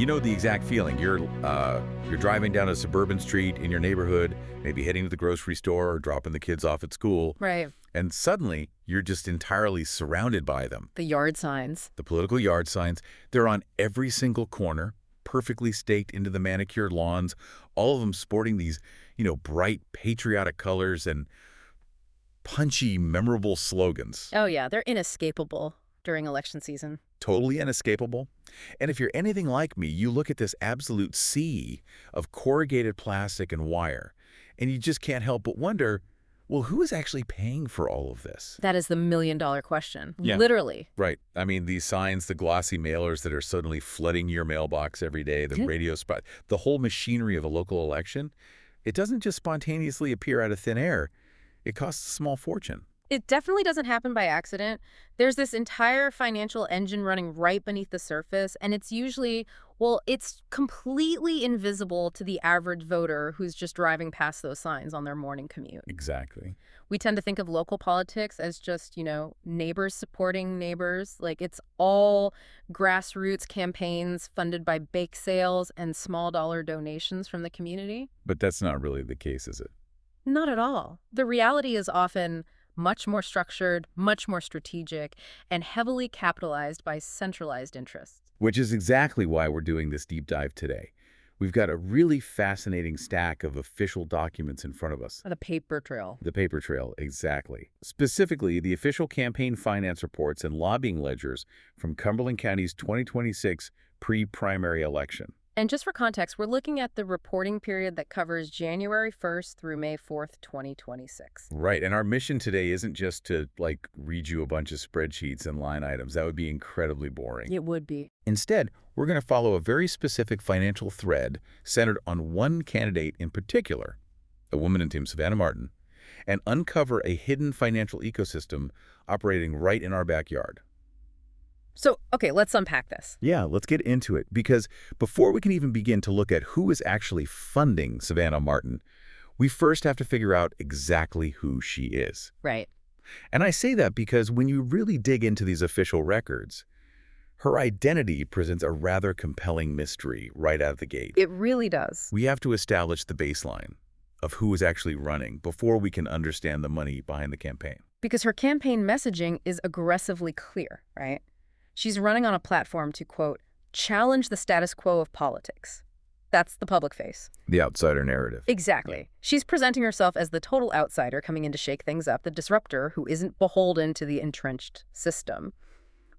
You know the exact feeling. You're driving down a suburban street in your neighborhood, maybe heading to the grocery store or dropping the kids off at school. Right. And suddenly, you're just entirely surrounded by them. The yard signs. The political yard signs, they're on every single corner, perfectly staked into the manicured lawns, all of them sporting these, bright patriotic colors and punchy, memorable slogans. Oh, yeah. They're inescapable during election season. Totally inescapable. And if you're anything like me, you look at this absolute sea of corrugated plastic and wire, and you just can't help but wonder, well, who is actually paying for all of this? That is the million-dollar question. Yeah. Literally. Right. I mean, these signs, the glossy mailers that are suddenly flooding your mailbox every day, the radio spot, the whole machinery of a local election, it doesn't just spontaneously appear out of thin air. It costs a small fortune. It definitely doesn't happen by accident. There's this entire financial engine running right beneath the surface, and it's usually, it's completely invisible to the average voter who's just driving past those signs on their morning commute. Exactly. We tend to think of local politics as just, neighbors supporting neighbors. Like it's all grassroots campaigns funded by bake sales and small dollar donations from the community. But that's not really the case, is it? Not at all. The reality is often much more structured, much more strategic, and heavily capitalized by centralized interests. Which is exactly why we're doing this deep dive today. We've got a really fascinating stack of official documents in front of us. The paper trail. The paper trail, exactly. Specifically, the official campaign finance reports and lobbying ledgers from Cumberland County's 2026 pre-primary election. And just for context, we're looking at the reporting period that covers January 1st through May 4th, 2026. Right, and our mission today isn't just to, read you a bunch of spreadsheets and line items. That would be incredibly boring. It would be. Instead, we're going to follow a very specific financial thread centered on one candidate in particular, a woman named Savannah Martin, and uncover a hidden financial ecosystem operating right in our backyard. So, okay, let's unpack this. Yeah, let's get into it, because before we can even begin to look at who is actually funding Savannah Martin, we first have to figure out exactly who she is. Right. And I say that because when you really dig into these official records, her identity presents a rather compelling mystery right out of the gate. It really does. We have to establish the baseline of who is actually running before we can understand the money behind the campaign. Because her campaign messaging is aggressively clear, right? She's running on a platform to, quote, challenge the status quo of politics. That's the public face. The outsider narrative. Exactly. She's presenting herself as the total outsider coming in to shake things up, the disruptor who isn't beholden to the entrenched system.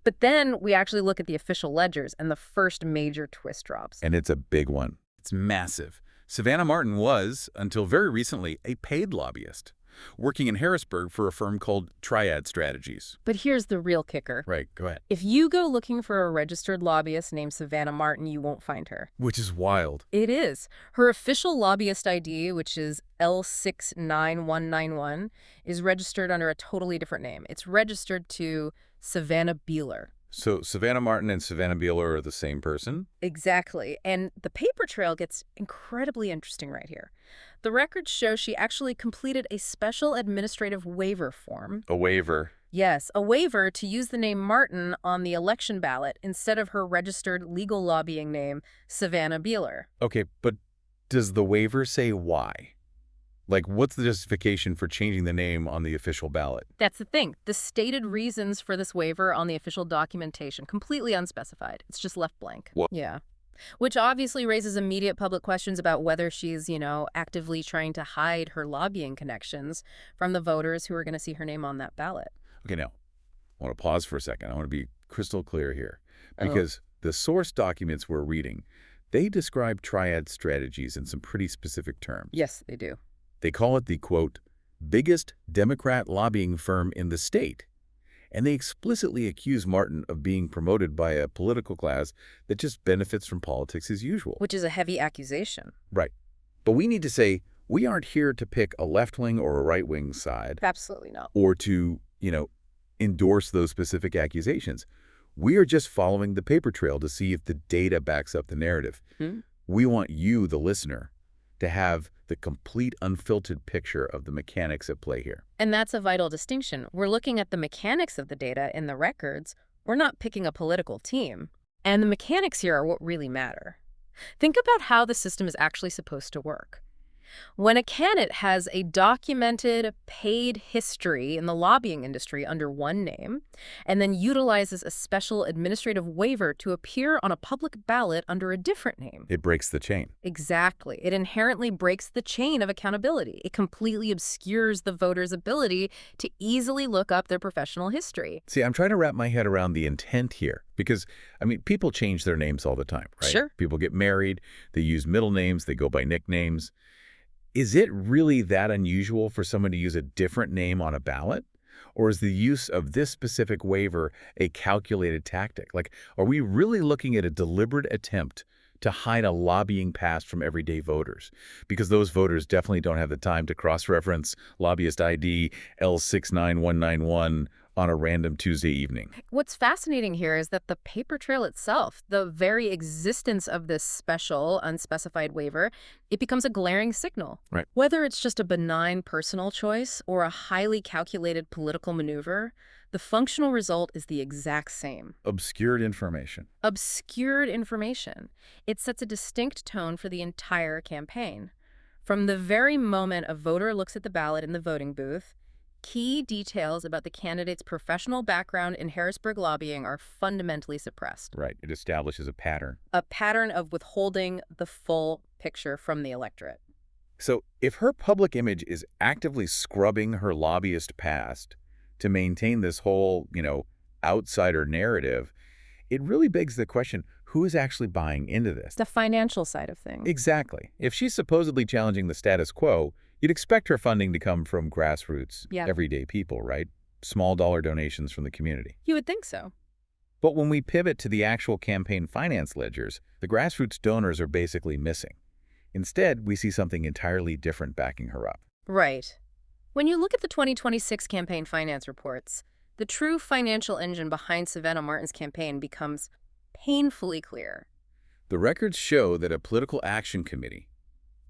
But then we actually look at the official ledgers, and the first major twist drops. And it's a big one. It's massive. Savannah Martin was, until very recently, a paid lobbyist, working in Harrisburg for a firm called Triad Strategies. But here's the real kicker. Right, go ahead. If you go looking for a registered lobbyist named Savannah Martin, you won't find her. Which is wild. It is. Her official lobbyist ID, which is L69191, is registered under a totally different name. It's registered to Savanah Beeler. So Savanah Martin and Savanah Beeler are the same person? Exactly. And the paper trail gets incredibly interesting right here. The records show she actually completed a special administrative waiver form. A waiver. Yes, a waiver to use the name Martin on the election ballot instead of her registered legal lobbying name, Savanah Beeler. Okay, but does the waiver say why? What's the justification for changing the name on the official ballot? That's the thing. The stated reasons for this waiver on the official documentation, completely unspecified. It's just left blank. What? Yeah. Which obviously raises immediate public questions about whether she's, actively trying to hide her lobbying connections from the voters who are going to see her name on that ballot. Okay, now, I want to pause for a second. I want to be crystal clear here. Because the source documents we're reading, they describe Triad Strategies in some pretty specific terms. Yes, they do. They call it the, quote, biggest Democrat lobbying firm in the state. And they explicitly accuse Martin of being promoted by a political class that just benefits from politics as usual. Which is a heavy accusation. Right. But we need to say, we aren't here to pick a left-wing or a right-wing side. Absolutely not. Or to, endorse those specific accusations. We are just following the paper trail to see if the data backs up the narrative. We want you, the listener, to have the complete unfiltered picture of the mechanics at play here. And that's a vital distinction. We're looking at the mechanics of the data in the records. We're not picking a political team. And the mechanics here are what really matter. Think about how the system is actually supposed to work. When a candidate has a documented, paid history in the lobbying industry under one name, and then utilizes a special administrative waiver to appear on a public ballot under a different name. It breaks the chain. Exactly. It inherently breaks the chain of accountability. It completely obscures the voter's ability to easily look up their professional history. See, I'm trying to wrap my head around the intent here because, I mean, people change their names all the time, right? Sure. People get married, they use middle names, they go by nicknames. Is it really that unusual for someone to use a different name on a ballot? Or is the use of this specific waiver a calculated tactic? Like, are we really looking at a deliberate attempt to hide a lobbying past from everyday voters? Because those voters definitely don't have the time to cross-reference lobbyist ID L69191 on a random Tuesday evening. What's fascinating here is that the paper trail itself, the very existence of this special unspecified waiver, it becomes a glaring signal. Right. Whether it's just a benign personal choice or a highly calculated political maneuver, the functional result is the exact same. Obscured information. Obscured information. It sets a distinct tone for the entire campaign. From the very moment a voter looks at the ballot in the voting booth, key details about the candidate's professional background in Harrisburg lobbying are fundamentally suppressed. Right. It establishes a pattern. A pattern of withholding the full picture from the electorate. So if her public image is actively scrubbing her lobbyist past to maintain this whole, outsider narrative, it really begs the question, who is actually buying into this? The financial side of things. Exactly. If she's supposedly challenging the status quo, you'd expect her funding to come from grassroots, everyday people, right? Small dollar donations from the community. You would think so. But when we pivot to the actual campaign finance ledgers, the grassroots donors are basically missing. Instead, we see something entirely different backing her up. Right. When you look at the 2026 campaign finance reports, the true financial engine behind Savannah Martin's campaign becomes painfully clear. The records show that a political action committee,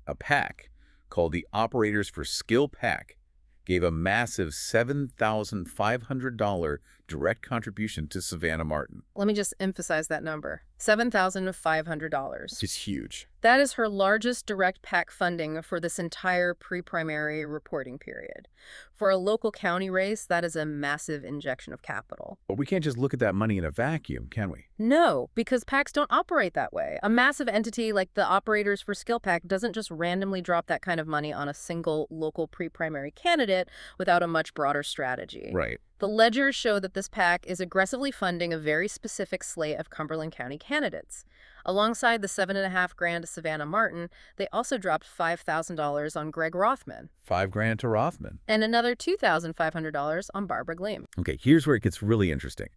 a PAC, called the Operators For Skill PAC, gave a massive $7,500 direct contribution to Savannah Martin. Let me just emphasize that number. $7,500. It's huge. That is her largest direct PAC funding for this entire pre-primary reporting period. For a local county race, that is a massive injection of capital. But we can't just look at that money in a vacuum, can we? No, because PACs don't operate that way. A massive entity like the Operators For Skill PAC doesn't just randomly drop that kind of money on a single local pre-primary candidate without a much broader strategy. Right. The ledgers show that this PAC is aggressively funding a very specific slate of Cumberland County candidates. Alongside the $7,500 to Savannah Martin, they also dropped $5,000 on Greg Rothman. $5,000 to Rothman. And another $2,500 on Barbara Gleam. Okay, here's where it gets really interesting.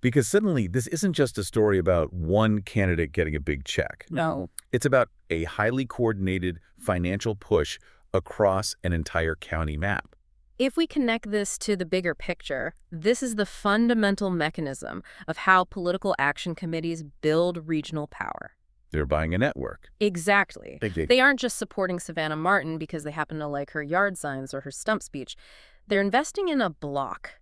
Because suddenly, this isn't just a story about one candidate getting a big check. No. It's about a highly coordinated financial push across an entire county map. If we connect this to the bigger picture, this is the fundamental mechanism of how political action committees build regional power. They're buying a network. Exactly. They aren't just supporting Savannah Martin because they happen to like her yard signs or her stump speech. They're investing in a block.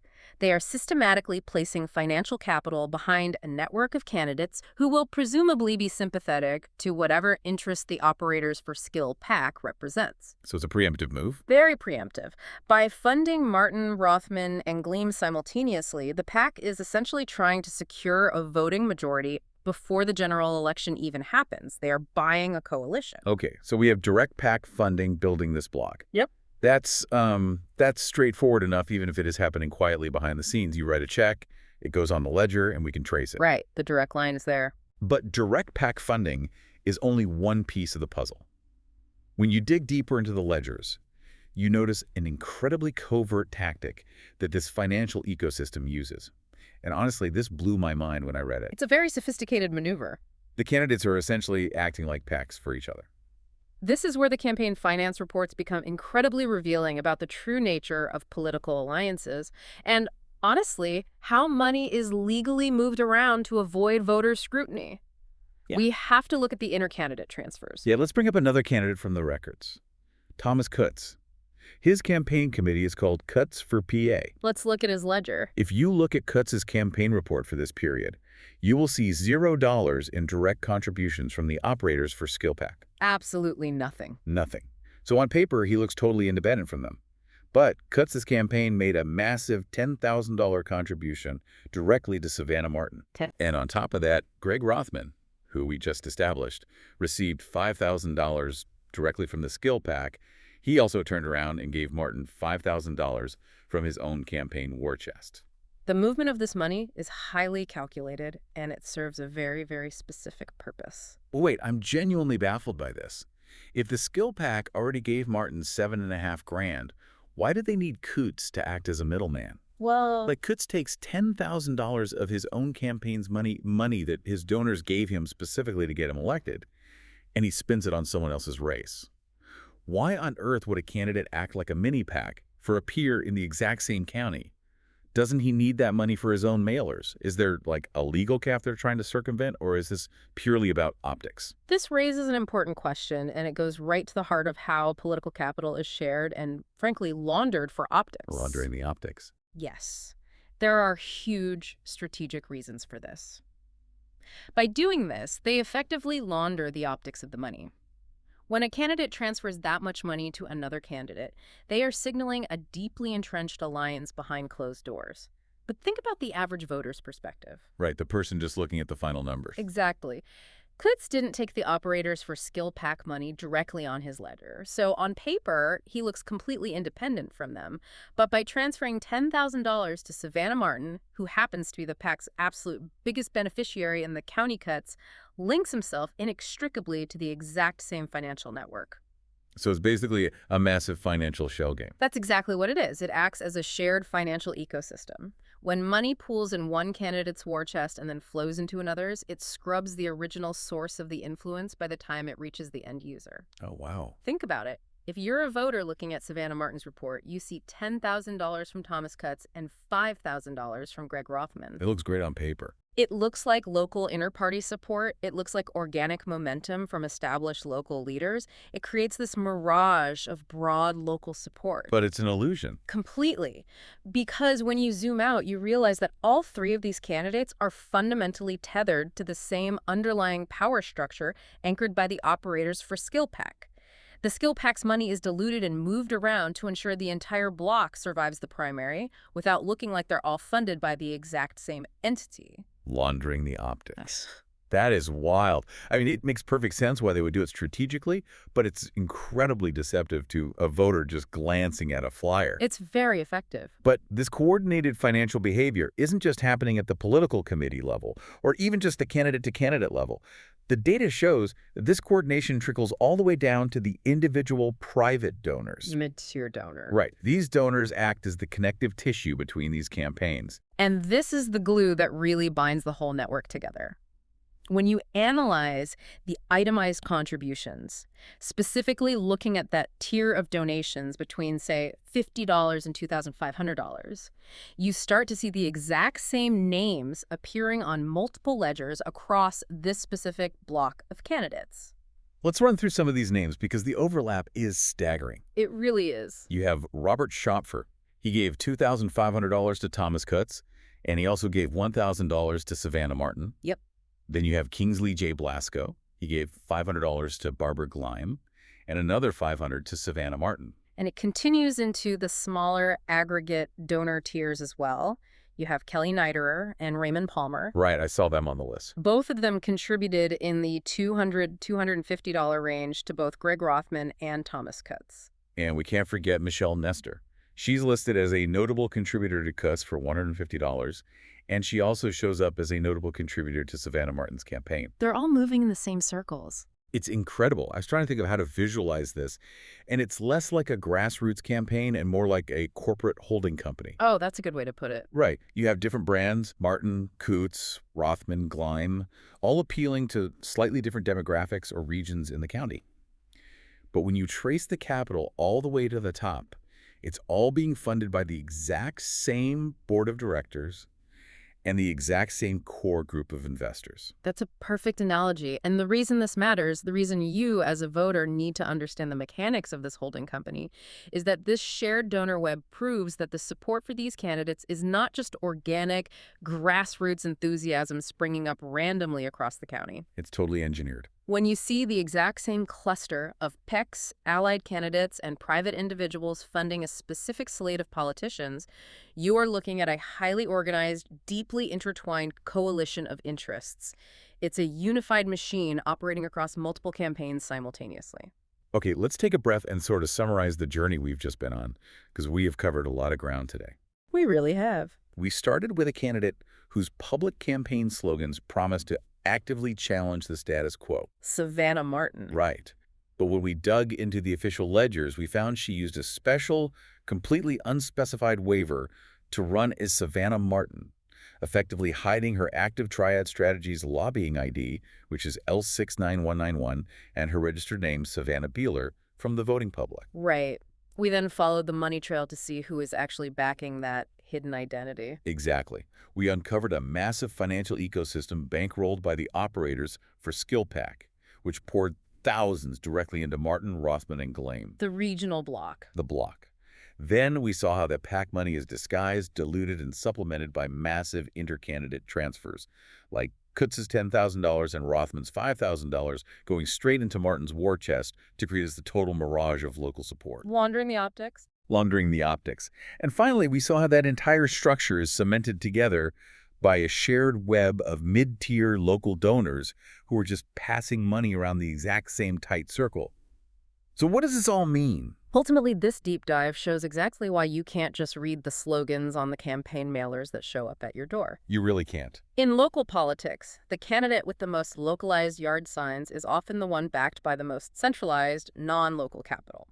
They are systematically placing financial capital behind a network of candidates who will presumably be sympathetic to whatever interest the Operators For Skill PAC represents. So it's a preemptive move? Very preemptive. By funding Martin, Rothman, and Gleam simultaneously, the PAC is essentially trying to secure a voting majority before the general election even happens. They are buying a coalition. Okay, so we have direct PAC funding building this block. Yep. That's straightforward enough, even if it is happening quietly behind the scenes. You write a check, it goes on the ledger, and we can trace it. Right. The direct line is there. But direct PAC funding is only one piece of the puzzle. When you dig deeper into the ledgers, you notice an incredibly covert tactic that this financial ecosystem uses. And honestly, this blew my mind when I read it. It's a very sophisticated maneuver. The candidates are essentially acting like PACs for each other. This is where the campaign finance reports become incredibly revealing about the true nature of political alliances and, honestly, how money is legally moved around to avoid voter scrutiny. Yeah. We have to look at the inter-candidate transfers. Yeah, let's bring up another candidate from the records. Thomas Kutz. His campaign committee is called Kutz for PA. Let's look at his ledger. If you look at Kutz's campaign report for this period, you will see $0 in direct contributions from the Operators For Skill PAC. Absolutely nothing. Nothing. So on paper, he looks totally independent from them. But Kutz's campaign made a massive $10,000 contribution directly to Savannah Martin. And on top of that, Greg Rothman, who we just established, received $5,000 directly from the Skill PAC. He also turned around and gave Martin $5,000 from his own campaign war chest. The movement of this money is highly calculated, and it serves a very, very specific purpose. Wait, I'm genuinely baffled by this. If the Skill PAC already gave Martin $7.5 grand, why did they need Kutz to act as a middleman? Well, Like, Kutz takes $10,000 of his own campaign's money that his donors gave him specifically to get him elected, and he spends it on someone else's race. Why on earth would a candidate act like a mini PAC for a peer in the exact same county? Doesn't he need that money for his own mailers? Is there, like, a legal cap they're trying to circumvent, or is this purely about optics? this raises an important question, and it goes right to the heart of how political capital is shared and, frankly, laundered for optics. Laundering the optics. Yes. There are huge strategic reasons for this. By doing this, they effectively launder the optics of the money. When a candidate transfers that much money to another candidate, they are signaling a deeply entrenched alliance behind closed doors. But think about the average voter's perspective. Right, the person just looking at the final numbers. Exactly. Kutz didn't take the Operators For Skill PAC money directly on his ledger, so on paper, he looks completely independent from them. But by transferring $10,000 to Savannah Martin, who happens to be the PAC's absolute biggest beneficiary in the county cuts, links himself inextricably to the exact same financial network. So it's basically a massive financial shell game. That's exactly what it is. It acts as a shared financial ecosystem. When money pools in one candidate's war chest and then flows into another's, it scrubs the original source of the influence by the time it reaches the end user. Oh, wow. Think about it. If you're a voter looking at Savannah Martin's report, you see $10,000 from Thomas Kutz and $5,000 from Greg Rothman. It looks great on paper. It looks like local inter-party support. It looks like organic momentum from established local leaders. It creates this mirage of broad local support. But it's an illusion. Completely. Because when you zoom out, you realize that all three of these candidates are fundamentally tethered to the same underlying power structure anchored by the Operators For Skill PAC. The Skill PAC's money is diluted and moved around to ensure the entire block survives the primary without looking like they're all funded by the exact same entity. Laundering the optics. That is wild. I mean, it makes perfect sense why they would do it strategically, but it's incredibly deceptive to a voter just glancing at a flyer. It's very effective. But this coordinated financial behavior isn't just happening at the political committee level or even just the candidate-to-candidate level. The data shows that this coordination trickles all the way down to the individual private donors. Mid-tier donor. Right. These donors act as the connective tissue between these campaigns. And this is the glue that really binds the whole network together. When you analyze the itemized contributions, specifically looking at that tier of donations between, say, $50 and $2,500, you start to see the exact same names appearing on multiple ledgers across this specific block of candidates. Let's run through some of these names because the overlap is staggering. It really is. You have Robert Schopfer. He gave $2,500 to Thomas Kutz, and he also gave $1,000 to Savannah Martin. Yep. Then you have Kingsley J. Blasco. He gave $500 to Barbara Gleim and another $500 to Savannah Martin. And it continues into the smaller aggregate donor tiers as well. You have Kelly Niderer and Raymond Palmer. Right, I saw them on the list. Both of them contributed in the $200, $250 range to both Greg Rothman and Thomas Kutz. And we can't forget Michelle Nestor. She's listed as a notable contributor to Kutz for $150, and she also shows up as a notable contributor to Savannah Martin's campaign. They're all moving in the same circles. It's incredible. I was trying to think of how to visualize this, and it's less like a grassroots campaign and more like a corporate holding company. Oh, that's a good way to put it. Right. You have different brands, Martin, Kutz, Rothman, Gleim, all appealing to slightly different demographics or regions in the county. But when you trace the capital all the way to the top, it's all being funded by the exact same board of directors And the exact same core group of investors. That's a perfect analogy. And the reason this matters, the reason you as a voter need to understand the mechanics of this holding company, is that this shared donor web proves that the support for these candidates is not just organic, grassroots enthusiasm springing up randomly across the county. It's totally engineered. When you see the exact same cluster of PECs, allied candidates, and private individuals funding a specific slate of politicians, you are looking at a highly organized, deeply intertwined coalition of interests. It's a unified machine operating across multiple campaigns simultaneously. Okay, let's take a breath and sort of summarize the journey we've just been on, because we have covered a lot of ground today. We really have. We started with a candidate whose public campaign slogans promised to actively challenge the status quo. Savannah Martin. Right. But when we dug into the official ledgers, we found she used a special, completely unspecified waiver to run as Savannah Martin, effectively hiding her active Triad Strategies lobbying ID, which is L69191, and her registered name, Savanah Beeler, from the voting public. Right. We then followed the money trail to see who is actually backing that hidden identity. Exactly. We uncovered a massive financial ecosystem bankrolled by the Operators For Skill PAC, which poured thousands directly into Martin, Rothman, and Galame. The regional bloc. The bloc. Then we saw how that PAC money is disguised, diluted, and supplemented by massive intercandidate transfers, like Kutz's $10,000 and Rothman's $5,000 going straight into Martin's war chest to create the total mirage of local support. Laundering the optics. Laundering the optics. And finally, we saw how that entire structure is cemented together by a shared web of mid-tier local donors who are just passing money around the exact same tight circle. So what does this all mean? Ultimately, this deep dive shows exactly why you can't just read the slogans on the campaign mailers that show up at your door. You really can't. In local politics, the candidate with the most localized yard signs is often the one backed by the most centralized, non-local capital.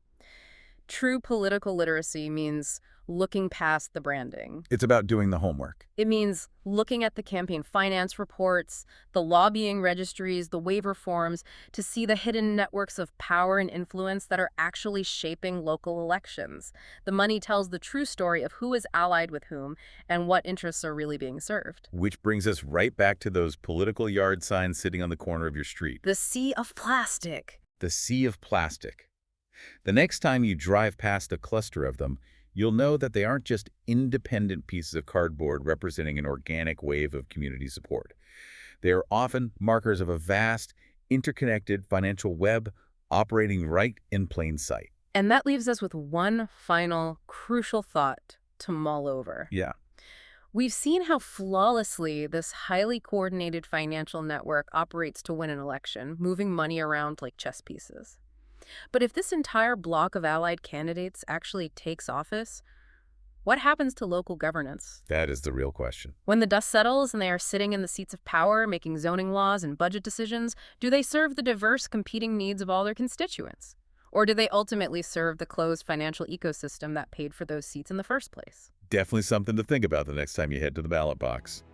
True political literacy means looking past the branding. It's about doing the homework. It means looking at the campaign finance reports, the lobbying registries, the waiver forms, to see the hidden networks of power and influence that are actually shaping local elections. The money tells the true story of who is allied with whom and what interests are really being served. Which brings us right back to those political yard signs sitting on the corner of your street. The sea of plastic. The sea of plastic. The next time you drive past a cluster of them, you'll know that they aren't just independent pieces of cardboard representing an organic wave of community support. They are often markers of a vast, interconnected financial web operating right in plain sight. And that leaves us with one final, crucial thought to mull over. Yeah. We've seen how flawlessly this highly coordinated financial network operates to win an election, moving money around like chess pieces. But if this entire block of allied candidates actually takes office, what happens to local governance? That is the real question. When the dust settles and they are sitting in the seats of power, making zoning laws and budget decisions, do they serve the diverse competing needs of all their constituents? Or do they ultimately serve the closed financial ecosystem that paid for those seats in the first place? Definitely something to think about the next time you head to the ballot box.